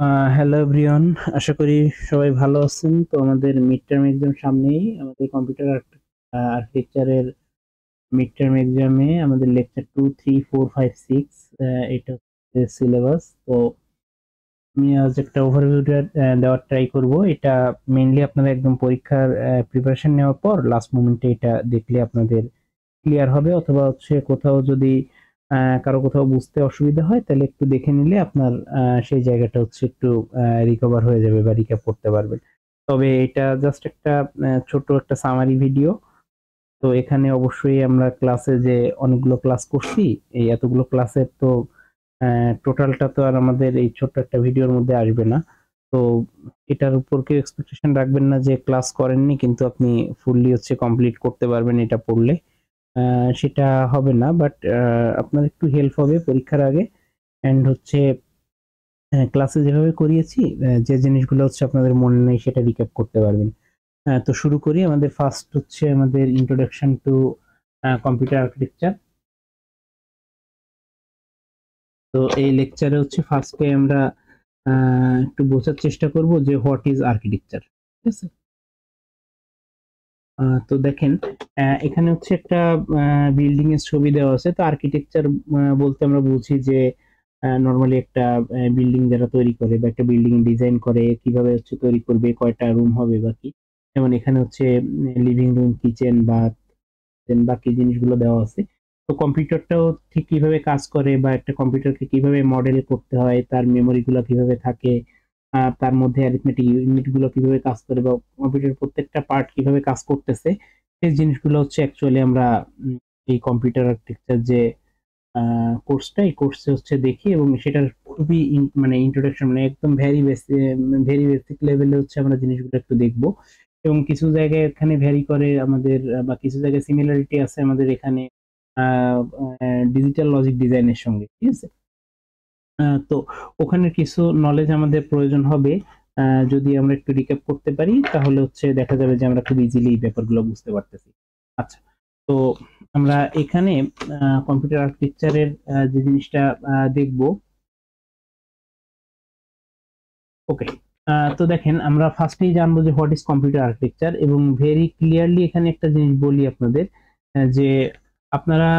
Hello everyone, আশা করি সবাই ভালো আছেন। তো আমাদের মিড টার্ম এক্সাম সামনেই। আমাদের কম্পিউটার আর্কিটেকচারের মিড টার্ম এক্সামে আমাদের লেকচার 2, 3, 4, 5, 6 এটা হচ্ছে সিলেবাস। তো আমি আজ একটা ওভারভিউ দেওয়ার ট্রাই করব। এটা মেইনলি আপনারা একদম পরীক্ষার প্রিপারেশন নেওয়ার পর লাস্ট মোমেন্টে এটা দেখলে আপনাদের ক্লিয়ার হবে, অথবা হচ্ছে কোথাও যদি কারো কোথাও বুঝতে অসুবিধা হয় তাহলে একটু দেখে নিলে আপনার সেই জায়গাটা হচ্ছে একটু রিকভার হয়ে যাবে বা রিক্যাপ করতে পারবেন। তবে এটা জাস্ট একটা ছোট একটা সামারি ভিডিও। তো এখানে অবশ্যই আমরা ক্লাসে যে অনেকগুলো ক্লাস করছি, এই এতগুলো ক্লাসের তো টোটালটা তো আর আমাদের এই ছোট্ট একটা ভিডিওর মধ্যে আসবে না। তো এটার উপর কেউ এক্সপেকটেশন রাখবেন না যে ক্লাস করেননি কিন্তু আপনি ফুললি হচ্ছে কমপ্লিট করতে পারবেন এটা পড়লে। সেটা হবে না, বাট আপনার একটু হেল্প হবে পরীক্ষার আগে। অ্যান্ড হচ্ছে ক্লাসে যেভাবে করিয়েছি, যে জিনিসগুলো হচ্ছে আপনাদের মনে নেই সেটা রিক্যাপ করতে পারবেন। তো শুরু করি। আমাদের ফার্স্ট হচ্ছে আমাদের ইন্ট্রোডাকশন টু কম্পিউটার আর্কিটেকচার। তো এই লেকচারে হচ্ছে ফার্স্টে আমরা একটু বোঝার চেষ্টা করব যে হোয়াট ইজ আর্কিটেকচার। ঠিক আছে। তো দেখেন, এখানে হচ্ছে একটা বিল্ডিং এর ছবি দেওয়া আছে। তো আর্কিটেকচার বলতে আমরা বুঝি যে নর্মালি একটা বিল্ডিং যারা তৈরি করে বা একটা বিল্ডিং ডিজাইন করে কিভাবে হচ্ছে তৈরি করবে, কয়টা রুম হবে বা কি। যেমন এখানে হচ্ছে লিভিং রুম, কিচেন, বাথ, দেন বাকি জিনিসগুলো দেওয়া আছে। তো কম্পিউটারটাও ঠিক কিভাবে কাজ করে বা একটা কম্পিউটারকে কিভাবে মডেল করতে হয়, তার মেমোরি গুলো কিভাবে থাকে, তার মধ্যে অ্যারিথমেটিক ইউনিট গুলো কিভাবে কাজ করে বা কম্পিউটারের প্রত্যেকটা পার্ট কিভাবে কাজ করতেছে, সেই জিনিসগুলো হচ্ছে অ্যাকচুয়ালি আমরা এই কম্পিউটার আর্কিটেকচার যে কোর্সটা, এই কোর্সে হচ্ছে দেখি এবং সেটার খুবই মানে ইন্ট্রোডাকশন, মানে একদম ভেরি বেসিক লেভেলে হচ্ছে আমরা জিনিসগুলো একটু দেখবো। এবং কিছু জায়গায় এখানে ভ্যারি করে আমাদের, বা কিছু জায়গায় সিমিলারিটি আছে আমাদের এখানে ডিজিটাল লজিক ডিজাইনের সঙ্গে। ঠিক আছে। তো ওখানে কিছু নলেজ আমাদের প্রয়োজন হবে। যদি আমরা একটু রিক্যাপ করতে পারি তাহলে হচ্ছে দেখা যাবে যে আমরা খুব ইজিলি এই ব্যাপারগুলো বুঝতে পারতেছি। আচ্ছা। তো আমরা এখানে কম্পিউটার আর্কিটেকচারের যে জিনিসটা দেখব। ওকে। তো দেখেন, আমরা ফার্স্টেই জানবো যে হোয়াট ইজ কম্পিউটার আর্কিটেকচার, এবং ভেরি ক্লিয়ারলি এখানে একটা জিনিস বলি আপনাদের, যে আপনারা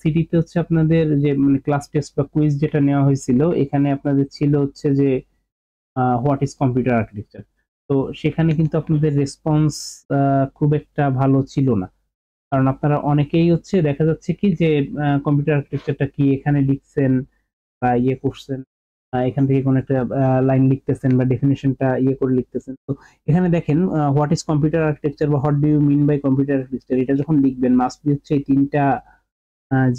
সিটিতে হচ্ছে আপনাদের যে মানে ক্লাস টেস্ট বা কুইজ যেটা নেওয়া হয়েছিল, এখানে আপনাদের ছিল হচ্ছে যে হোয়াট ইজ কম্পিউটার আর্কিটেকচার। তো সেখানে কিন্তু আপনাদের রেসপন্স খুব একটা ভালো ছিল না। কারণ আপনারা অনেকেই হচ্ছে দেখা যাচ্ছে কি যে কম্পিউটার আর্কিটেকচারটা কি এখানে লিখছেন বা ইয়ে করছেন, এখান থেকে কোনো একটা লাইন লিখতেছেন বা ডেফিনেশনটা ইয়ে করে লিখতেছেন। তো এখানে দেখেন, হোয়াট ইজ কম্পিউটার আর্কিটেকচার বা what do you mean by computer architecture, এটা যখন লিখবেন মাস্ট বি হচ্ছে এই তিনটা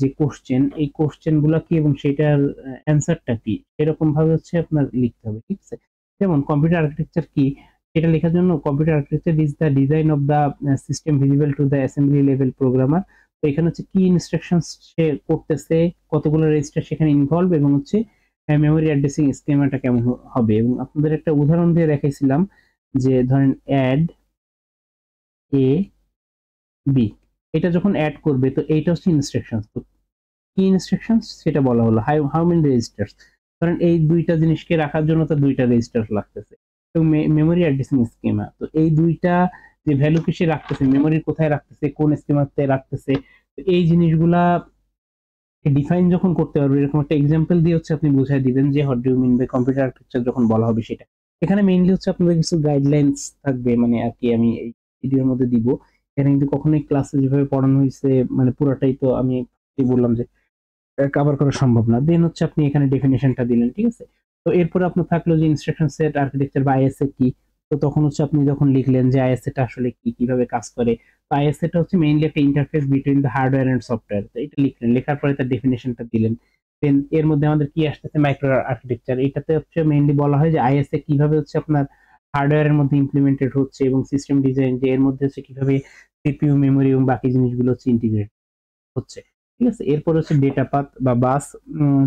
যে কোশ্চেন, এই কোশ্চেন গুলা কি এবং সেটার অ্যান্সারটা কি, এরকম ভাবে হচ্ছে আপনার লিখতে হবে। ঠিক আছে। যেমন কম্পিউটার আর্কিটেকচার কি, এটা লেখার জন্য computer architecture is the design of the system visible to the assembly level programmer. তো এখানে হচ্ছে কি ইনস্ট্রাকশন সে করতেছে, কতগুলো রেজিস্টার সেখানে ইনভলভ, এবং হচ্ছে মেমোরি অ্যাড্রেসিং স্কিমাটা কেমন হবে। এবং আপনাদের একটা উদাহরণ দিয়ে দেখাইছিলাম যে ধরেন অ্যাড এ বি, এটা যখন অ্যাড করবে তো এইটা হচ্ছে ইনস্ট্রাকশন। তো কি ইনস্ট্রাকশনস সেটা বলা হলো, হাউ হাউ মেনি রেজিস্টার্স। কারণ এই দুইটা জিনিসকে রাখার জন্য তো দুইটা রেজিস্টার লাগতেছে। তো মেমোরি অ্যাড্রেসিং স্কিমা, তো এই দুইটা যে ভ্যালু কি সে রাখতেছে, মেমোরির কোথায় রাখতেছে, কোন স্কিমাতে রাখতেছে, তো এই জিনিসগুলা ডিফাইন যখন করতে পারবে, এরকম একটা এক্সাম্পল দিয়ে হচ্ছে আপনি বুঝাই দিবেন যে what do you mean by computer architecture যখন বলা হবে সেটা। এখানে মেইনলি হচ্ছে আপনাদের কিছু গাইডলাইন্স থাকবে, মানে আর কি আমি এই ভিডিওর মধ্যে দিব। এখানে কিন্তু কখনোই ক্লাসে যেভাবে পড়ানো হয়েছে মানে পুরাটাই তো আমি বললাম যে কভার করা সম্ভব না। দেন হচ্ছে আপনি এখানে ডেফিনেশনটা দিলেন। ঠিক আছে। তো এরপরে আপনার থাকলো যে ইনস্ট্রাকশন সেট আর্কিটেকচার বা আইএসএ কি। তো তখন হচ্ছে আপনি যখন লিখলেন যে আইএসএ টা আসলে কি, কিভাবে কাজ করে। তো আইএসএ টা হচ্ছে মেইনলি একটা interface between the hardware and software. তো এটা লিখলেন, লেখার পরে তার ডেফিনেশনটা দিলেন। দেন এর মধ্যে আমাদের কি আসতেছে, মাইক্রো আর্কিটেকচার। এটাতে হচ্ছে মেইনলি বলা হয় যে আইএসএ কিভাবে হচ্ছে আপনার হার্ডওয়্যারের মধ্যে ইমপ্লিমেন্টেড হচ্ছে, এবং সিস্টেম ডিজাইন যে এর মধ্যে হচ্ছে কিভাবে সিপিইউ, মেমোরি এবং বাকি জিনিসগুলো হচ্ছে ইন্টিগ্রেট হচ্ছে। ঠিক আছে। এরপর হচ্ছে ডেটা পাথ বা বাস,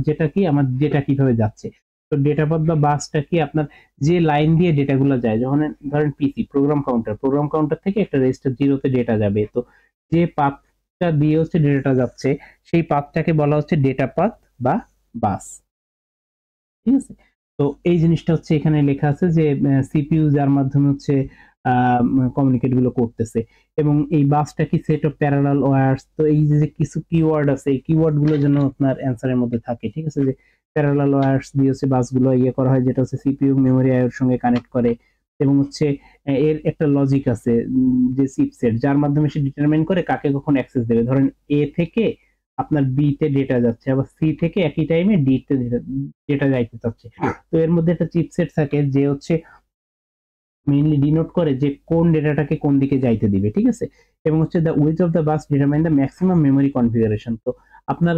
যেটা কি আমার ডেটা কিভাবে যাচ্ছে। তো ডেটা পাথ বা বাসটা কি আপনার যে লাইন দিয়ে ডেটাগুলো যায়, যখন ধরেন পিসি প্রোগ্রাম কাউন্টার থেকে একটা রেজিস্টার জিরোতে ডেটা যাবে, তো যে পাথটা দিয়ে হচ্ছে ডেটাটা যাচ্ছে সেই পাথটাকে বলা হচ্ছে ডেটা পাথ বা বাস। ঠিক আছে। তো এই জিনিসটা হচ্ছে এখানে লেখা আছে যে সিপিইউ যার মাধ্যমে হচ্ছে কমিউনিকেট গুলো করতেছে, এবং এই বাসটা কি সেট অফ প্যারালাল ওয়্যারস। তো এই যে কিছু কিওয়ার্ড আছে, এই কিওয়ার্ড গুলো যেন আপনার অ্যান্সারের মধ্যে থাকে, ঠিক আছে। যে প্যারালাল ওয়্যারস দিয়ে হচ্ছে বাসগুলো ইয়ে করা হয়, যেটা হচ্ছে সিপিইউ মেমোরি আইওর সঙ্গে কানেক্ট করে, এবং হচ্ছে এর একটা লজিক আছে যে চিপসেট, যার মাধ্যমে সে ডিটারমাইন করে কাকে কখন অ্যাক্সেস দেবে। ধরেন এ থেকে আপনার বি তে ডেটা যাচ্ছে, আবার সি থেকে একই টাইমে ডি তে ডেটা যাইতে চাচ্ছে। তো এর মধ্যে একটা চিপসেট থাকে যে হচ্ছে মেইনলি ডিনোট করে যে কোন ডেটাটাকে কোন দিকে যাইতে দিবে, ঠিক আছে। এবং হচ্ছে the width of the bus determine the maximum memory configuration. তো আপনার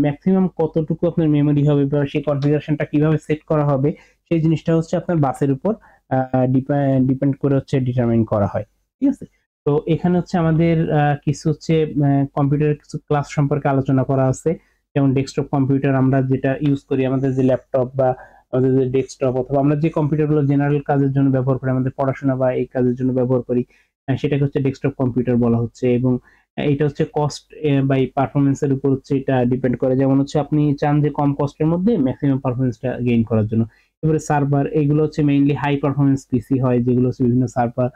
ম্যাক্সিমাম কতটুকু আপনার মেমোরি হবে বা সেই কনফিগারেশনটা কিভাবে সেট করা হবে, সেই জিনিসটা হচ্ছে আপনার বাসের উপর ডিপেন্ড করে হচ্ছে ডিটারমাইন করা হয়, ঠিক আছে। তো এখানে হচ্ছে আমাদের কিছু হচ্ছে কম্পিউটারের কিছু ক্লাস সম্পর্কে আলোচনা করা আছে। যেমন ডেস্কটপ কম্পিউটার আমরা যেটা ইউজ করি, আমাদের যে ল্যাপটপ বা আমাদের যে ডেস্কটপ অথবা আমরা যে কম্পিউটারগুলো জেনারেল কাজের জন্য ব্যবহার করি, আমাদের পড়াশোনা বা এই কাজের জন্য ব্যবহার করি, সেটাকে হচ্ছে ডেস্কটপ কম্পিউটার বলা হচ্ছে। এবং এটা হচ্ছে কস্ট বাই পারফরমেন্সের উপর হচ্ছে এটা ডিপেন্ড করে। যেমন হচ্ছে আপনি চান যে কম কস্টের মধ্যে ম্যাক্সিমাম পারফরমেন্সটা গেইন করার জন্য। এবারে সার্ভার, এইগুলো হচ্ছে মেইনলি হাই পারফরমেন্স পিসি হয়, যেগুলো হচ্ছে বিভিন্ন সার্ভার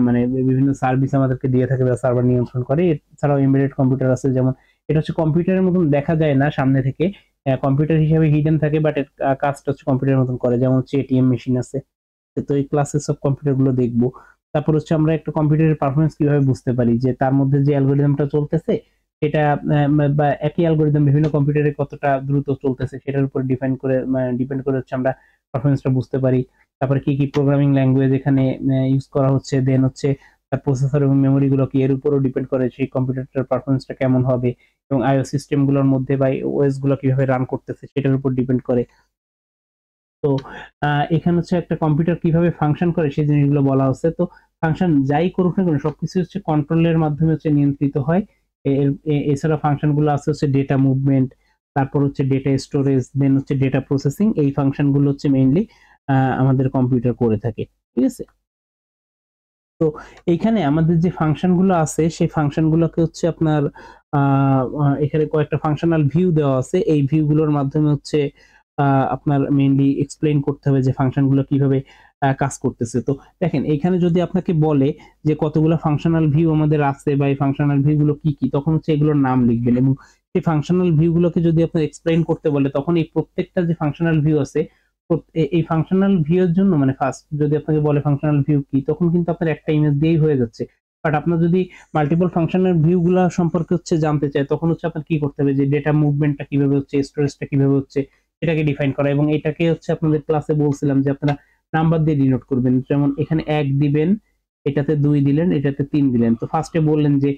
মানে বিভিন্ন সার্ভিস আমাদেরকে দিয়ে থাকে বা সার্ভার নিয়ন্ত্রণ করে। এছাড়াও এমবেডেড কম্পিউটার আছে, যেমন এটা হচ্ছে কম্পিউটারের মতন দেখা যায় না সামনে থেকে, কম্পিউটার হিসেবে হিডেন থাকে, বাট এর কাজটা হচ্ছে কম্পিউটারের মতন করে। যেমন হচ্ছে এটিএম মেশিন আছে। তো এই ক্লাসেস অফ কম্পিউটার গুলো দেখবো। তারপর হচ্ছে আমরা একটা কম্পিউটারের পারফরমেন্স কিভাবে বুঝতে পারি, যে তার মধ্যে যে অ্যালগোরিদমটা চলতেছে সেটা বা একই অ্যালগোরিদম বিভিন্ন কম্পিউটারে কতটা দ্রুত চলতেছে সেটার উপর ডিপেন্ড করে হচ্ছে আমরা পারফরমেন্সটা বুঝতে পারি। তারপরে কি কি প্রোগ্রামিং ল্যাঙ্গুয়েজ এখানে ইউজ করা হচ্ছে, দেন হচ্ছে তার প্রসেসর এবং মেমোরি গুলো কি, এর উপরও ডিপেন্ড করে সেই কম্পিউটারটার পারফরমেন্সটা কেমন হবে। এবং আইও সিস্টেম গুলোর মধ্যে বা ওএস গুলো কিভাবে রান করতেছে সেটার উপর ডিপেন্ড করে। তো এখানে হচ্ছে একটা কম্পিউটার কিভাবে ফাংশন করে সেই জিনিসগুলো বলা হচ্ছে। তো ফাংশন যাই করুক না কেন সবকিছু হচ্ছে কন্ট্রোলের মাধ্যমে হচ্ছে নিয়ন্ত্রিত হয়। এছাড়া ফাংশন গুলো আছে হচ্ছে ডেটা মুভমেন্ট, তারপর হচ্ছে ডেটা স্টোরেজ, দেন হচ্ছে ডেটা প্রসেসিং। এই ফাংশন গুলো হচ্ছে মেইনলি আমাদের কম্পিউটার করে থাকে, ঠিক আছে। তো এইখানে আমাদের যে ফাংশন গুলো আছে সেই ফাংশন গুলোকে হচ্ছে আপনার এখানে কয়েকটা ফাংশনাল ভিউ দেওয়া আছে। এই ভিউ গুলোর মাধ্যমে হচ্ছে আপনার মেইনলি এক্সপ্লেইন করতে হবে যে ফাংশন গুলো কিভাবে কাজ করতেছে। তো দেখেন এইখানে যদি আপনাকে বলে যে কতগুলো ফাংশনাল ভিউ আমাদের আছে বা এই ফাংশনাল ভিউ গুলো কি কি, তখন হচ্ছে এগুলোর নাম লিখবেন। এবং সেই ফাংশনাল ভিউ গুলোকে যদি আপনার এক্সপ্লেইন করতে বলে, তখন এই প্রত্যেকটা যে ফাংশনাল ভিউ আছে এই ফাংশনাল ভিউ এর জন্য, মানে ফার্স্ট যদি আপনাকে বলে ফাংশনাল ভিউ কি, তখন কিন্তু আপনার একটা ইমেজ দিয়েই হয়ে যাচ্ছে। বাট আপনার যদি মাল্টিপল ফাংশনাল ভিউ গুলা সম্পর্কে হচ্ছে জানতে চায়, তখন হচ্ছে আপনার কি করতে হবে, যে ডেটা মুভমেন্টটা কিভাবে হচ্ছে, স্টোরেজটা কিভাবে হচ্ছে, এটাকে ডিফাইন করা। এবং এটাকে হচ্ছে আপনাদের ক্লাসে বলছিলাম যে আপনারা নাম্বার দিয়ে ডিনোট করবেন। যেমন এখানে 1 দিবেন, এটাতে 2 দিলেন, এটাতে 3 দিলেন। তো ফার্স্টে বললেন যে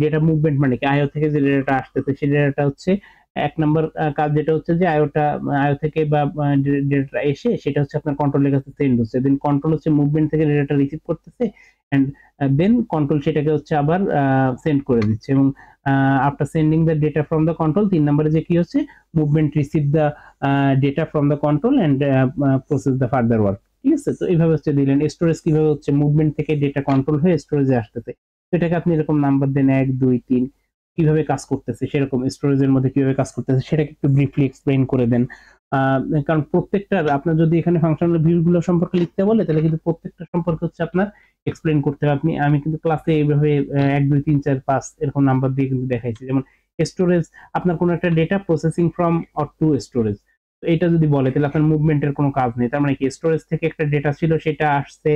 ডেটা মুভমেন্ট মানে কি, আইও থেকে যে ডেটাটা আসতেছে সেই ডেটাটা হচ্ছে এক নাম্বার কাজ, যেটা হচ্ছে যে আইও থেকে বা ডেটাটা এসে সেটা হচ্ছে আপনার কন্ট্রোলের কাছে সেন্ড হচ্ছে, দেন কন্ট্রোল হচ্ছে মুভমেন্ট থেকে ডেটাটা রিসিভ করতেছে, এন্ড দেন কন্ট্রোল সেটাকে হচ্ছে আবার সেন্ড করে দিচ্ছে। এবং after sending the data from the control, 3 নম্বরে যে কি হচ্ছে, movement receive the data from the control and process the further work, ঠিক আছে। তো এইভাবে হচ্ছে দিলেন। স্টোরেজ কিভাবে হচ্ছে, মুভমেন্ট থেকে ডেটা কন্ট্রোল হয়ে স্টোরেজে আসতেছে। তো এটাকে আপনি এরকম নাম্বার দেন 1 2 3, কিভাবে কাজ করতেছে সেরকম স্টোরেজের মধ্যে কিভাবে কাজ করতেছে সেটাকে একটু ব্রিফলি এক্সপ্লেইন করে দেন। কারণ প্রত্যেকটার আপনার যদি এখানে ফাংশনাল ভিউ গুলো সম্পর্কে লিখতে বলে, তাহলে কিন্তু প্রত্যেকটা সম্পর্কে হচ্ছে আপনার এক্সপ্লেইন করতে হবে। আমি কিন্তু ক্লাসে এইভাবে 1 2 3 4 5 এরকম নাম্বার দিয়ে কিন্তু দেখাইছি। যেমন স্টোরেজ, আপনার কোনো একটা data processing from or to storage, তো এটা যদি বলে তাহলে আপনার মুভমেন্টের কোনো কাজ নেই। তার মানে কি, স্টোরেজ থেকে একটা ডেটা ছিল, সেটা আসছে,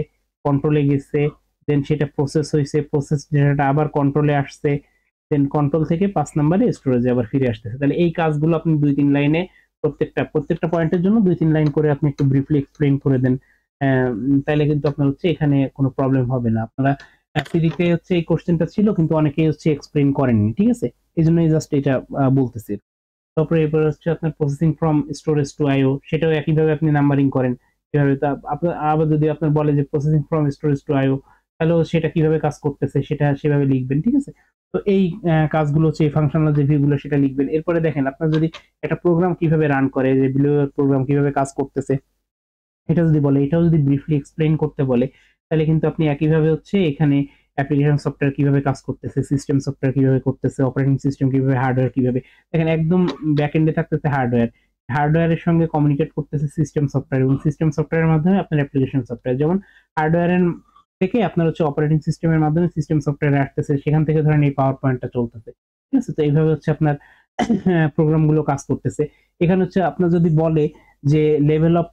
কন্ট্রোলে গেছে, দেন সেটা প্রসেস হয়েছে, প্রসেস ডেটাটা আবার কন্ট্রোলে আসছে, দেন কন্ট্রোল থেকে 5 নম্বরে স্টোরেজে আবার ফিরে আসতেছে। তাহলে এই কাজগুলো আপনি 2 3 লাইনে প্রত্যেকটা পয়েন্টের জন্য 2 3 লাইন করে আপনি একটু ব্রিফলি এক্সপ্লেইন করে দেন। তাহলে কিন্তু আপনার হচ্ছে এখানে কোনো প্রবলেম হবে না। আপনারা সিডিতে হচ্ছে এই কোশ্চেনটা ছিল কিন্তু অনেকেই হচ্ছে এক্সপ্লেইন করেননি, ঠিক আছে। এই জন্যই জাস্ট এটা বলতেছি। তারপরে এবার হচ্ছে আপনার প্রসেসিং ফ্রম স্টোরেজ টু আইও, সেটাও একইভাবে আপনি নাম্বারিং করেন কিভাবে। তা আপনার আবার যদি আপনার বলে যে প্রসেসিং ফ্রম স্টোরেজ টু আইও, তাহলে সেটা কিভাবে কাজ করতেছে সেটা সেভাবে লিখবেন, ঠিক আছে। তো এই কাজগুলো হচ্ছে এই ফাংশনাল যে ভিউগুলো সেটা লিখবেন। এরপরে দেখেন আপনার যদি একটা প্রোগ্রাম কিভাবে রান করে, যে বিলোয়ার প্রোগ্রাম কিভাবে কাজ করতেছে এটা যদি বলে, এটাও যদি ব্রিফলি এক্সপ্লেইন করতে বলে, তাহলে কিন্তু আপনি একইভাবে হচ্ছে এখানে অ্যাপ্লিকেশন সফটওয়্যার কিভাবে কাজ করতেছে, সিস্টেম সফটওয়্যার কিভাবে করতেছে, অপারেটিং সিস্টেম কিভাবে, হার্ডওয়্যার কিভাবে, দেখেন একদম ব্যাক এন্ডে থাকতেছে হার্ডওয়্যার, হার্ডওয়্যারের সঙ্গে কমিউনিকেট করতেছে সিস্টেম সফটওয়্যার, এবং সিস্টেম সফটওয়্যারের মাধ্যমে আপনার অ্যাপ্লিকেশন সফটওয়্যার, যেমন হার্ডওয়্যারের থেকে আপনার হচ্ছে অপারেটিং সিস্টেমের মাধ্যমে সিস্টেম সফটওয়্যার আসতেছে, সেখান থেকে ধরেন এই পাওয়ার পয়েন্টটা চলতেছে, ঠিক আছে। তো এইভাবে হচ্ছে আপনার প্রোগ্রামগুলো কাজ করতেছে। এখানে হচ্ছে আপনার যদি বলে যে লেভেল অফ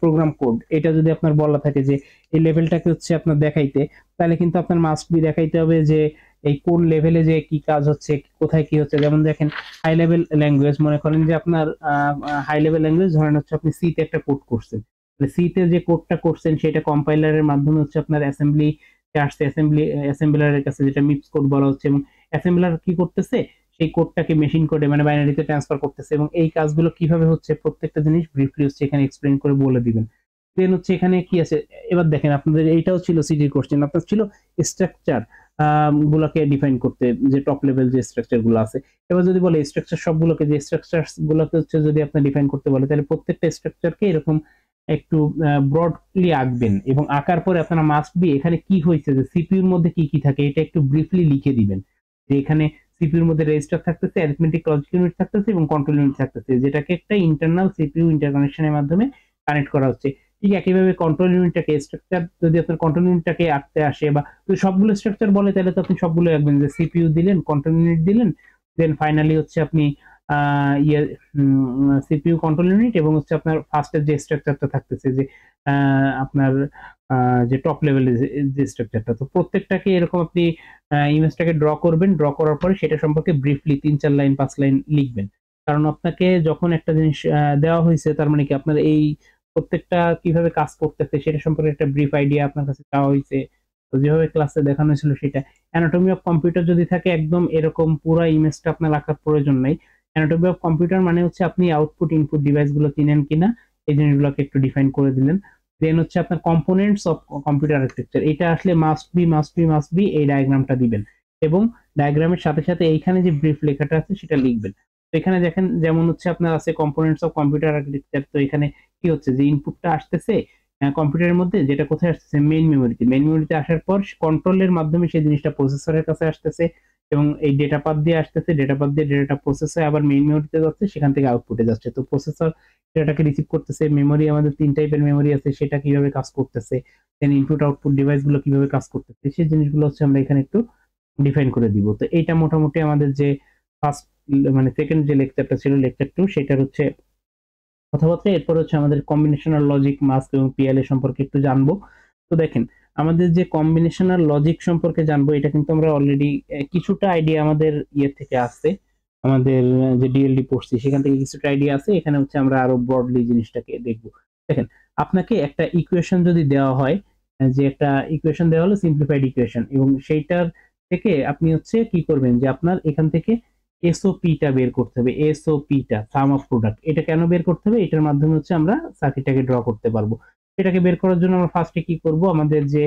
প্রোগ্রাম কোড, এটা যদি আপনার বলা থাকে যে এই লেভেলটাকে হচ্ছে আপনার দেখাইতে, তাহলে কিন্তু আপনার মাস্ট বি দেখাইতে হবে যে এই কোন লেভেলে যে কি কাজ হচ্ছে, কোথায় কি হচ্ছে। যেমন দেখেন হাই লেভেল ল্যাঙ্গুয়েজ, মনে করেন যে আপনার হাই লেভেল ল্যাঙ্গুয়েজ ধরেন হচ্ছে আপনি সি তে একটা কোড করছেন, সি তে যে কোডটা করছেন সেটা কম্পাইলারের মাধ্যমে হচ্ছে আপনার অ্যাসেম্বলি আসছে, অ্যাসেম্বলারের কাছে, যেটা মিপস কোড বলা হচ্ছে, এবং অ্যাসেম্বলার কি করতেছে সেই কোডটাকে মেশিন কোডে মানে বাইনারিতে ট্রান্সফার করতেছে, এবং এই কাজগুলো কিভাবে হচ্ছে প্রত্যেকটা জিনিস ব্রিফলি হচ্ছে এখানে এক্সপ্লেইন করে বলে দিবেন। দেন হচ্ছে এখানে কি আছে, এবার দেখেন আপনাদের এইটাও ছিল সিটির কোশ্চেন, আপনার ছিল স্ট্রাকচার গুলোকে ডিফাইন করতে, যে টপ লেভেল যে স্ট্রাকচার গুলো আছে। এবার যদি বলে স্ট্রাকচার সবগুলোকে, যে স্ট্রাকচার গুলোকে হচ্ছে যদি আপনি ডিফাইন করতে বলে, তাহলে প্রত্যেকটা স্ট্রাকচারকে এরকম একটু ব্রডলি আঁকবেন, এবং আঁকার পরে আপনারা মাস্ট বি এখানে কি হয়েছে, যে সিপিইউর মধ্যে কি কি থাকে এটা একটু ব্রিফলি লিখে দিবেন, যে এখানে সিপিইউর মধ্যে রেজিস্টার থাকতেছে, অ্যারিথমেটিক লজিক ইউনিট থাকতেছে, এবং কন্ট্রোল ইউনিট থাকতেছে, যেটাকে একটা ইন্টারনাল সিপিইউ ইন্টারকানেকশনের মাধ্যমে কানেক্ট করা হচ্ছে। ঠিক একইভাবে কন্ট্রোল ইউনিটটাকে স্ট্রাকচার, যদি আপনার কন্ট্রোল ইউনিটটাকে আঁকতে আসে বা সবগুলো স্ট্রাকচার বলে, তাহলে তো আপনি সবগুলো আঁকবেন, যে সিপিইউ দিলেন, কন্ট্রোল ইউনিট দিলেন, দেন ফাইনালি হচ্ছে আপনি ইয়ে সিপিইউ কন্ট্রোল ইউনিট, এবং হচ্ছে আপনার ফার্স্টের যে স্ট্রাকচারটা থাকতেছে, যে আপনার যে টপ লেভেলের যে স্ট্রাকচারটা, তো প্রত্যেকটাকে এরকম আপনি ইমেজটাকে ড্র করবেন, ড্র করার পরে সেটা সম্পর্কে ব্রিফলি 3-4 লাইন 5 লাইন লিখবেন। কারণ আপনাকে যখন একটা জিনিস দেওয়া হয়েছে, তার মানে কি আপনার এই প্রত্যেকটা কিভাবে কাজ করতেছে সেটা সম্পর্কে একটা ব্রিফ আইডিয়া আপনার কাছে চাওয়া হয়েছে। তো যেভাবে ক্লাসে দেখানো হয়েছিল সেটা। অ্যানাটমি অফ কম্পিউটার যদি থাকে, একদম এরকম পুরো ইমেজটা আপনার রাখার প্রয়োজন নাই। অ্যানাটমি অফ কম্পিউটার মানে হচ্ছে আপনি আউটপুট ইনপুট ডিভাইস গুলো চিনেন কিনা, এই জিনিসগুলোকে একটু ডিফাইন করে দিলেন। দেন হচ্ছে আপনার কম্পোনেন্টস অফ কম্পিউটার আর্কিটেকচার, এটা আসলে মাস্ট বি এই ডায়াগ্রামটা দিবেন, এবং ডায়াগ্রামের সাথে সাথে এইখানে যে ব্রিফ লেখাটা আছে সেটা লিখবেন। তো এখানে দেখেন যেমন হচ্ছে আপনার আছে কম্পোনেন্টস অফ কম্পিউটার আর্কিটেকচার, তো এখানে কি হচ্ছে যে ইনপুটটা আসতেছে কম্পিউটারের মধ্যে, যেটা কোথায় আসতেছে মেইন মেমোরিতে, মেইন মেমোরিতে আসার পর কন্ট্রোলের মাধ্যমে সেই জিনিসটা প্রসেসরের কাছে আসতেছে, এবং এই ডেটা পাথ দিয়ে আসতেছে, ডেটা পাথ দিয়ে ডেটাটা প্রসেস হয়ে আবার মেইন মেমোরিতে যাচ্ছে, সেখান থেকে আউটপুটে যাচ্ছে। তো প্রসেসর ডেটাটাকে রিসিভ করতেছে, মেমোরি আমাদের 3 টাইপের মেমোরি আছে, সেটা কিভাবে কাজ করতেছে, দেন ইনপুট আউটপুট ডিভাইস গুলো কিভাবে কাজ করতেছে, সেই জিনিসগুলো হচ্ছে আমরা এখানে একটু ডিফাইন করে দিব। তো এইটা মোটামুটি আমাদের যে ফার্স্ট মানে সেকেন্ড যে লেকচারটা ছিল, লেকচার 2, সেটার হচ্ছে কথাবার্তা। এরপর হচ্ছে আমাদের কম্বিনেশনাল লজিক, মাস্ক এবং পিএলএ সম্পর্কে একটু জানবো। তো দেখেন আমাদের যে কম্বিনেশনাল লজিক সম্পর্কে জানবো, এটা কিন্তু আমরা অলরেডি কিছুটা আইডিয়া আমাদের ইয়ে থেকে আসছে, আমাদের যে ডিএলডি পড়ছি সেখান থেকে কিছুটা আইডিয়া আছে। এখানে হচ্ছে আমরা আরো ব্রডলি জিনিসটাকে দেখবো। দেখেন আপনাকে একটা ইকুয়েশন যদি দেওয়া হয়, যে একটা ইকুয়েশন দেওয়া হলো সিম্পলিফাইড ইকুয়েশন, এবং সেইটার থেকে আপনি হচ্ছে কি করবেন, যে আপনার এখান থেকে এসওপিটা বের করতে হবে, এসওপিটা সাম অফ প্রোডাক্ট। এটা কেন বের করতে হবে, এটার মাধ্যমে হচ্ছে আমরা সার্কিটটাকে ড্র করতে পারবো। এটাকে বের করার জন্য আমরা ফার্স্টে কি করব, আমাদের যে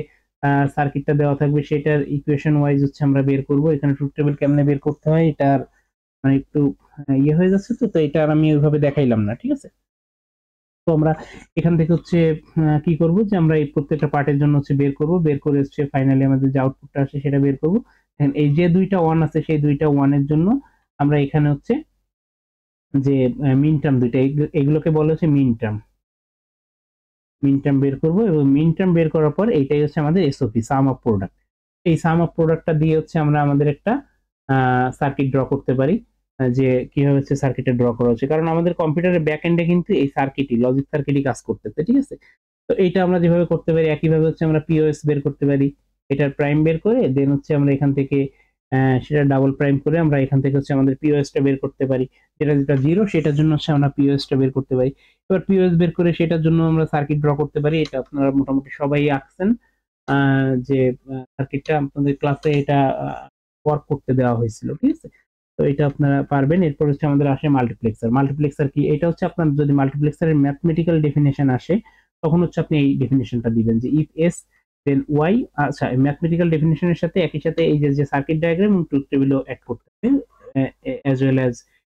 সার্কিটটা দেওয়া থাকবে সেটার ইকুয়েশন ওয়াইজ হচ্ছে আমরা বের করব। এখানে ট্রুথ টেবিল কেমনে বের করতে হয় এটার মানে একটু ইয়ে হয়ে যাচ্ছে, তো এটা আর আমি ওইভাবে দেখাইলাম না, ঠিক আছে। তো আমরা এখান থেকে হচ্ছে কি করব, যে আমরা এই প্রত্যেকটা পার্টের জন্য হচ্ছে বের করব, বের করে হচ্ছে ফাইনালি আমাদের যে আউটপুটটা আসে সেটা বের করব। এই যে দুইটা ওয়ান আছে, সেই দুইটা ওয়ানের জন্য আমরা এখানে হচ্ছে যে মিন টার্ম দুইটা, এগুলোকে বলা হচ্ছে মিন টার্ম, মিন টার্ম বের করব, এবং মিন টার্ম বের করার পর এইটাই হচ্ছে আমাদের এসওপি, সাম অফ প্রোডাক্ট। এই সাম অফ প্রোডাক্টটা দিয়ে হচ্ছে আমরা আমাদের একটা সার্কিট ড্র করতে পারি, যে কিভাবে হচ্ছে সার্কিটে ড্র করা হচ্ছে, কারণ আমাদের কম্পিউটারের ব্যাক এন্ডে কিন্তু এই সার্কিটই, লজিক সার্কিটই কাজ করতেছে, ঠিক আছে। তো এইটা আমরা যেভাবে করতে পারি, একইভাবে হচ্ছে আমরা পিওএস বের করতে পারি, এটার প্রাইম বের করে দেন হচ্ছে আমরা এখান থেকে সেটা ডাবল প্রাইম করে আমরা এখান থেকে হচ্ছে আমাদের পিওএস টা বের করতে পারি, যেটা যেটা জিরো সেটার জন্য হচ্ছে আমরা পিওএস টা বের করতে পারি। এবার পিওএস বের করে সেটার জন্য আমরা সার্কিট ড্র করতে পারি। এটা আপনারা মোটামুটি সবাই আঁকছেন, যে সার্কিটটা আপনাদের ক্লাসে এটা ওয়ার্ক করতে দেওয়া হয়েছিল, ঠিক আছে। তো এটা আপনারা পারবেন। এরপর হচ্ছে আমাদের আসে মাল্টিপ্লেক্সার। মাল্টিপ্লেক্সার কি, এটা হচ্ছে আপনার যদি মাল্টিপ্লেক্সারের ম্যাথমেটিক্যাল ডেফিনেশন আসে, তখন হচ্ছে আপনি এই ডেফিনেশনটা দিবেন, যে ইফ এস দেন ওয়াই। আচ্ছা, ম্যাথমেটিক্যাল ডেফিনেশনের সাথে একই সাথে এই যে সার্কিট ডায়াগ্রাম এবং ট্রুথ টেবিলও অ্যাড করতে হবে, অ্যাজ ওয়েল অ্যাজ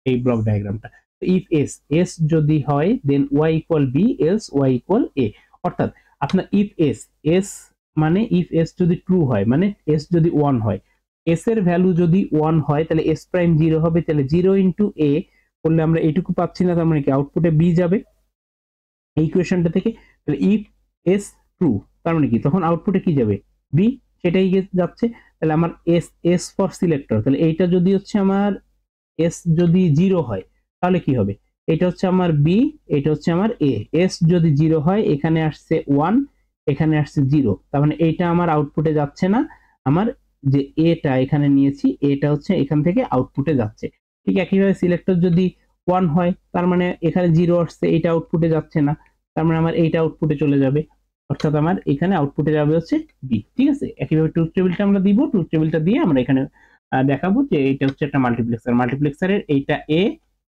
এই ব্লক ডায়াগ্রামটা। ইফ এস এস যদি হয় then Y equal B, else Y equal A. অর্থাৎ আপনার ইফ এস, এস মানে ইফ এস যদি ট্রু হয়, মানে এস যদি 1 হয়, এস এর ভ্যালু যদি 1 হয় তাহলে এস প্রাইম 0 হবে, তাহলে 0 ইন্টু এ করলে আমরা এইটুকু পাচ্ছি না, তার মানে কি আউটপুটে বি যাবে এই ইকুয়েশনটা থেকে। তাহলে ইফ এস ট্রু, তার মানে কি তখন আউটপুটে কি যাবে, বি, সেটাই যাচ্ছে। তাহলে আমার এস এস ফর সিলেক্টর, তাহলে এইটা যদি হচ্ছে আমার এস যদি 0 হয় তাহলে কি হবে, এটা হচ্ছে আমার বি, এটা হচ্ছে আমার এ। এস যদি 0 হয়, এখানে আসছে 1, এখানে আসছে 0, তার মানে এইটা আমার আউটপুটে যাচ্ছে না, আমার যে এটা এখানে নিয়েছি এটা হচ্ছে এখান থেকে আউটপুটে যাচ্ছে। ঠিক একইভাবে সিলেক্টর যদি 1 হয়, তার মানে এখানে 0 আসছে, এটা আউটপুটে যাচ্ছে না, তার মানে আমার এইটা আউটপুটে চলে যাবে, অর্থাৎ আমার এখানে আউটপুটে যাবে হচ্ছে বি। ঠিক আছে, একইভাবে ট্রুথ টেবিলটা আমরা দিব, ট্রুথ টেবিলটা দিয়ে আমরা এখানে দেখাবো যে এটা হচ্ছে একটা মাল্টিপ্লেক্সার, মাল্টিপ্লেক্সারের এইটা এ,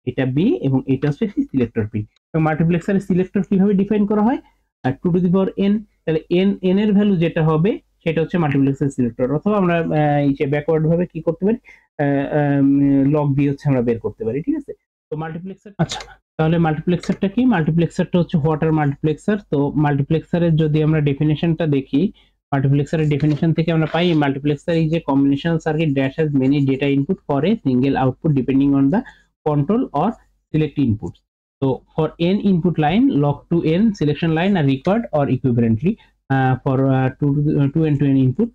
এটা বি এবং এটা হচ্ছে সিলেক্টর পিন। এবং মাল্টিপ্লেক্সারের সিলেক্টর কিভাবে ডিফাইন করা হয়, আর 2n, তাহলে n এর ভ্যালু যেটা হবে সেটা হচ্ছে মাল্টিপ্লেক্সার সিলেক্টর, অথবা আমরা এই যে ব্যাকওয়ার্ড ভাবে কি করতে পারি, লগ দিয়ে হচ্ছে আমরা বের করতে পারি। ঠিক আছে, তো মাল্টিপ্লেক্সার, আচ্ছা তাহলে মাল্টিপ্লেক্সারটা কি, মাল্টিপ্লেক্সারটা হচ্ছে হোয়াট আর মাল্টিপ্লেক্সার। তো মাল্টিপ্লেক্সারের যদি আমরা ডেফিনেশনটা দেখি, মাল্টিপ্লেক্সারের ডেফিনেশন থেকে আমরা পাই multiplexer is a combinational circuit that has many data input for a single output depending on the control or select inputs. So for n input line, log to n selection line are required or equivalently. For 2n to n input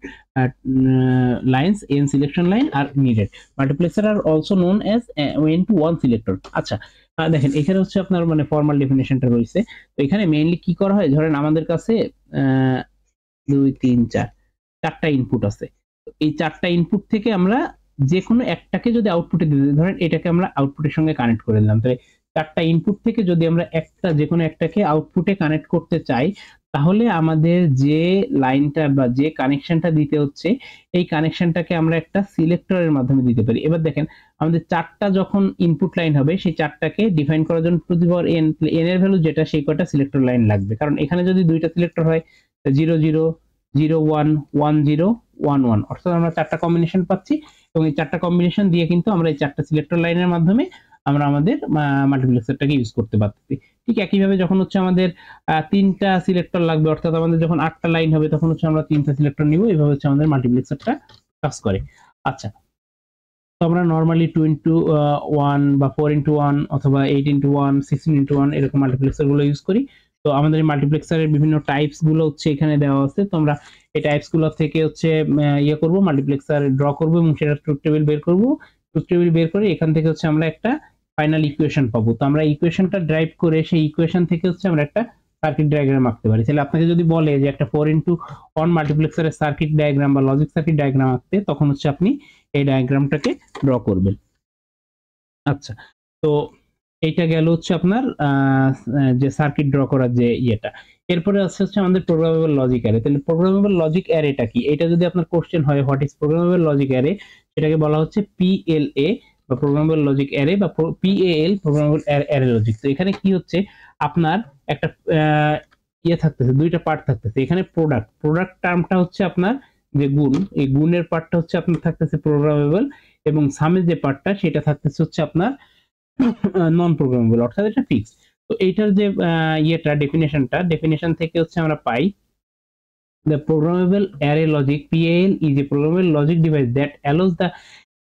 lines, n selection line are needed. Multiplexer are also known as n to 1 selector. আচ্ছা দেখেন এখানে হচ্ছে আপনার মানে formal ডেফিনেশনটা রয়েছে। তো এখানে mainly কি করা হয়, ধরেন আমাদের কাছে 2 3 4 চারটা ইনপুট আছে, এই চারটা ইনপুট থেকে আমরা যে কোনো একটাকে যদি আউটপুটে দিতে, ধরেন এটাকে আমরা আউটপুটের সঙ্গে কানেক্ট করে দিলাম, তাহলে চারটা ইনপুট থেকে যদি আমরা একটা যে কোনো একটাকে আউটপুটে কানেক্ট করতে চাই, তাহলে আমাদের যে লাইনটা বা যে কানেকশনটা দিতে হচ্ছে এই কানেকশনটাকে আমরা একটা সিলেক্টরের মাধ্যমে দিতে পারি। এবার দেখেন আমাদের চারটা যখন ইনপুট লাইন হবে, সেই চারটাকে ডিফাইন করার জন্য to the power n, n এর ভ্যালু যেটা সেই কটা সিলেক্টর লাইন লাগবে, কারণ এখানে যদি দুইটা সিলেক্টর হয় 0 0 0 1 1 0 1 1, অর্থাৎ আমরা চারটা কম্বিনেশন পাচ্ছি, এবং এই চারটা কম্বিনেশন দিয়ে কিন্তু আমরা এই চারটা সিলেক্টর লাইনের মাধ্যমে আমরা আমাদের মাল্টিপ্লেক্সারটাকে ইউজ করতে পারতেছি। ঠিক একইভাবে যখন হচ্ছে আমাদের তিনটা সিলেক্টর লাগবে, অর্থাৎ আমাদের যখন 8টা লাইন হবে তখন হচ্ছে আমরা তিনটা সিলেক্টর নিব, এইভাবে হচ্ছে আমাদের মাল্টিপ্লেক্সারটা কাজ করে। আচ্ছা, তো আমরা নরমালি 2 ইনটু 1 বা 4 ইনটু 1 অথবা 8 ইনটু 1 16 ইনটু 1 এরকম মাল্টিপ্লেক্সার গুলো ইউজ করি। তো আমাদের এই মাল্টিপ্লেক্সারের বিভিন্ন টাইপস গুলো হচ্ছে এখানে দেওয়া আছে, তো আমরা এই টাইপস গুলো থেকে হচ্ছে ইয়ে করব, মাল্টিপ্লেক্সার ড্র করব এবং সেটা ট্রুথ টেবিল বের করব। ট্রুথ টেবিল বের করে এখান থেকে হচ্ছে আমরা একটা ফাইনাল ইকুয়েশন পাবো। তো আমরা ইকুয়েশনটা ড্রাইভ করে সেই ইকুয়েশন থেকে হচ্ছে আমরা একটা সার্কিট ডায়াগ্রাম আঁকতে পারি। তাহলে আপনাকে যদি বলে যে একটা 4 ইনটু 1 মাল্টিপ্লেক্সারের সার্কিট ডায়াগ্রাম বা লজিক সার্কিট ডায়াগ্রাম আঁকতে, তখন হচ্ছে আপনি এই ডায়াগ্রামটাকে ড্র করবেন। আচ্ছা, তো এইটা গেল হচ্ছে আপনার যে সার্কিট ড্র করার যে ইয়েটা। এরপরে আছে হচ্ছে আমাদের প্রোগ্রামেবল লজিক অ্যারে। তাহলে প্রোগ্রামেবল লজিক অ্যারেটা কি, এটা যদি আপনার কোশ্চেন হয় what is programmable logic array, সেটাকে বলা হচ্ছে পিএলএ বা প্রোগ্রামেবল লজিক অ্যারে বা পিএএল প্রোগ্রামেবল অ্যারে লজিক। তো এখানে কি হচ্ছে, আপনার একটা ইয়ে থাকতেছে, দুইটা পার্ট থাকতেছে। এখানে প্রোডাক্ট টার্মটা হচ্ছে আপনার যে গুণ, এই গুণের পার্টটা হচ্ছে আপনার থাকতেছে প্রোগ্রামেবল, এবং সামের যে পার্টটা সেটা থাকতেছে হচ্ছে আপনার নন প্রোগ্রামেবল, অর্থাৎ এটা ফিক্স। তো এইটার যে ইয়েটা ডেফিনেশন থেকে হচ্ছে আমরা পাই the programmable array logic PAL is a programmable logic device that allows the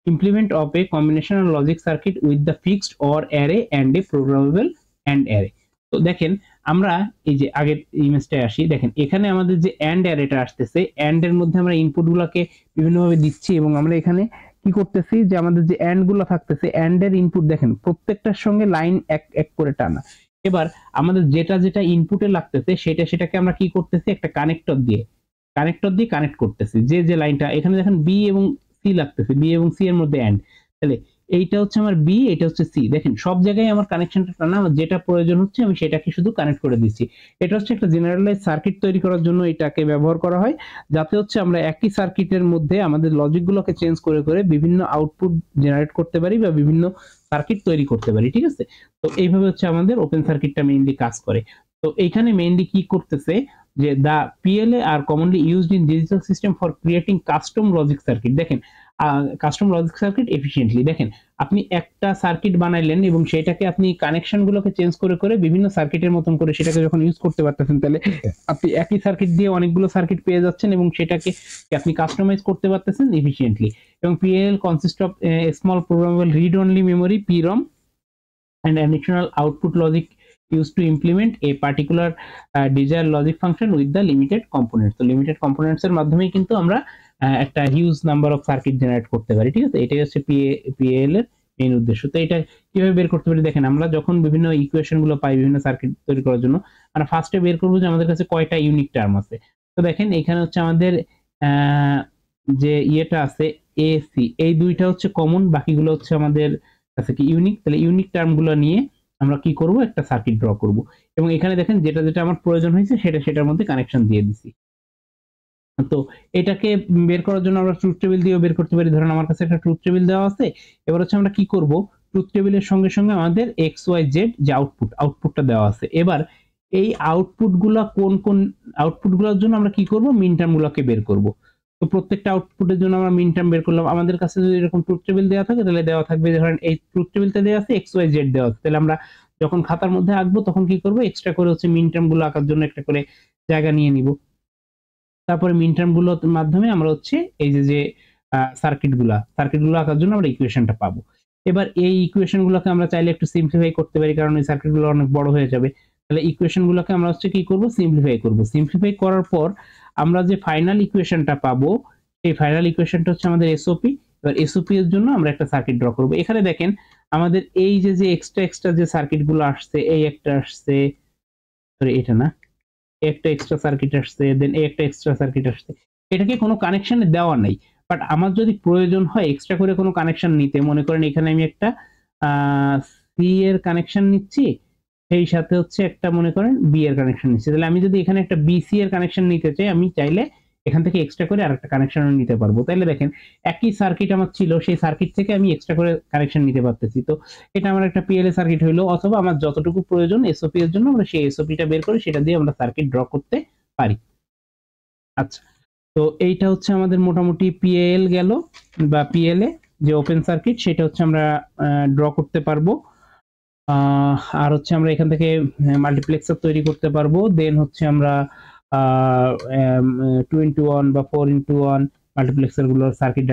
implement of a combinational logic circuit with the fixed or array and a programmable AND array. তো দেখেন আমরা এই যে আগের ইমেজটায় আসি, দেখেন এখানে আমাদের যে AND অ্যারেটা আসতেছে, AND এর মধ্যে আমরা ইনপুট গুলাকে বিভিন্নভাবে দিচ্ছি, এবং আমরা এখানে কি করতেছি যে আমাদের যে AND গুলো থাকতেছে AND এর ইনপুট দেখেন প্রত্যেকটার সঙ্গে লাইন এক এক করে টানা। এবার আমাদের যেটা যেটা ইনপুটে লাগতেছে সেটাকে আমরা কি করতেছি, একটা কানেক্টর দিয়ে কানেক্ট করতেছি। যে যে লাইনটা এখানে দেখেন বি এবং সি লাগতেছে, বি এবং সি এর মধ্যে এন্ড, তাহলে এইটা হচ্ছে আমার বি, এটা হচ্ছে সি। দেখেন সব জায়গায় আমার কানেকশনটা টানা, যেটা প্রয়োজন হচ্ছে আমি সেটাকে শুধু কানেক্ট করে দিচ্ছি। এটা হচ্ছে একটা জেনারেলাইজ সার্কিট তৈরি করার জন্য এটাকে ব্যবহার করা হয়, যাতে হচ্ছে আমরা একই সার্কিটের মধ্যে আমাদের লজিকগুলোকে চেঞ্জ করে করে বিভিন্ন আউটপুট জেনারেট করতে পারি বা বিভিন্ন সার্কিট তৈরি করতে পারি। ঠিক আছে, তো এইভাবে হচ্ছে আমাদের ওপেন সার্কিটটা মেইনলি কাজ করে। তো এইখানে মেইনলি কি করতেছে যে the PLA are commonly used in digital system for creating custom logic circuit. দেখেন কাস্টম লজিক সার্কিট এফিশিয়েন্টলি, দেখেন আপনি একটা সার্কিট বানাইলেন এবং সেটাকে আপনি কানেকশন গুলোকে চেঞ্জ করে করে বিভিন্ন সার্কিটের মতন করে সেটাকে যখন ইউজ করতে পারতেছেন, তাহলে আপনি একই সার্কিট দিয়ে অনেকগুলো সার্কিট পেয়ে যাচ্ছেন এবং সেটাকে আপনি কাস্টমাইজ করতে পারতেছেন এফিশিয়েন্টলি। এবং PLL consist of small programmable read only memory PROM and additional output logic used to implement a particular desired logic function with the limited components. তো লিমিটেড কম্পোনেন্টস এর মাধ্যমেই কিন্তু আমরা একটা huge number of circuit generate করতে পারি, ঠিক আছে। এটাই হচ্ছে পিএল এর মেইন উদ্দেশ্য। তো এটা কিভাবে বের করতে পারি দেখেন, আমরা যখন বিভিন্ন ইকুয়েশন গুলো পাই বিভিন্ন সার্কিট তৈরি করার জন্য, আমরা ফার্স্টে বের করবো যে আমাদের কাছে কয়টা ইউনিক টার্ম আছে। তো দেখেন এখানে হচ্ছে আমাদের যে ইয়েটা আছে এসি, এই দুইটা হচ্ছে কমন, বাকিগুলো হচ্ছে আমাদের কাছে কি ইউনিক। তাহলে ইউনিক টার্মগুলো নিয়ে আমরা কি করব, একটা সার্কিট ড্র করব, এবং এখানে দেখেন যেটা যেটা আমার প্রয়োজন হয়েছে সেটার মধ্যে কানেকশন দিয়ে দিছি। তো এটাকে বের করার জন্য আমরা ট্রুথ টেবিল দিয়েও বের করতে পারি। ধরেন আমার কাছে একটা ট্রুথ টেবিল দেওয়া আছে, এবার হচ্ছে আমরা কি করব, ট্রুথ টেবিলের সঙ্গে সঙ্গে আমাদের এক্স ওয়াই জেড যে আউটপুটটা দেওয়া আছে, এবার এই আউটপুটগুলো কোন আউটপুটগুলোর জন্য আমরা কি করব, মিন টার্মগুলোকে বের করব। তো প্রত্যেকটা আউটপুটের জন্য আমরা মিন টার্ম বের করলাম। আমাদের কাছে যদি এরকম ট্রুথ টেবিল দেওয়া থাকে তাহলে দেওয়া থাকবে, ধরেন এই ট্রুথ টেবিলটা দেওয়া আছে এক্স ওয়াই জেড দেওয়া আছে, তাহলে আমরা যখন খাতার মধ্যে আঁকবো তখন কি করব, এক্সট্রা করে হচ্ছে মিন টার্মগুলো আঁকার জন্য একটা করে জায়গা নিয়ে নিব। তারপরে মিন টার্মগুলোর মাধ্যমে আমরা হচ্ছে এই যে সার্কিটগুলো আঁকার জন্য আমরা ইকুয়েশনটা পাবো। এবার এই ইকুয়েশনগুলোকে আমরা চাইলে একটু সিম্পলিফাই করতে পারি, কারণ এই সার্কিটগুলো অনেক বড় হয়ে যাবে। তাহলে ইকুয়েশনগুলোকে আমরা হচ্ছে কি করব, সিম্পলিফাই করার পর আমরা যে ফাইনাল ইকুয়েশনটা পাবো, এই ফাইনাল ইকুয়েশনটা হচ্ছে আমাদের এসওপি। এবার এসওপি এর জন্য আমরা একটা সার্কিট ড্র করব। এখানে দেখেন আমাদের এই যে এক্সট্রা যে সার্কিটগুলো আসছে, এই একটা আসছে, সরি এটা না, একটা এক্সট্রা সার্কিট আসছে, দেন একটা এক্সট্রা সার্কিট আসছে, এটাকে কোনো কানেকশনে দেওয়া নাই। বাট আমার যদি প্রয়োজন হয় এক্সট্রা করে কোনো কানেকশন নিতে, মনে করেন এখানে আমি একটা সি এর কানেকশন নিচ্ছি, সেই সাথে হচ্ছে একটা মনে করেন বি এর কানেকশন নিচ্ছি, তাহলে আমি যদি এখানে একটা বিসি এর কানেকশন নিতে চাই, আমি চাইলে এখান থেকে এক্সট্রা করে আরেকটা কানেকশন নিতে পারবো। তাহলে দেখেন একই সার্কিট আমার ছিল, সেই সার্কিট থেকে আমি এক্সট্রা করে কানেকশন নিতে পারতেছি। তো এটা আমার একটা পিএলএ সার্কিট হইলো, অথবা আমার যতটুকু প্রয়োজন এসওপি এর জন্য আমরা সেই এসওপিটা বের করে সেটা দিয়ে আমরা সার্কিট ড্র করতে পারি। আচ্ছা, তো এইটা হচ্ছে আমাদের মোটামুটি পিএল গেল, বা পিএলএ যে ওপেন সার্কিট সেটা হচ্ছে আমরা ড্র করতে পারবো। আর হচ্ছে আমরা এখান থেকে মাল্টিপ্লেক্সার তৈরি করতে পারবো। দেন হচ্ছে আমরা 2x1 বা 4x1 মাল্টিপ্লেক্সার গুলোর সার্কিট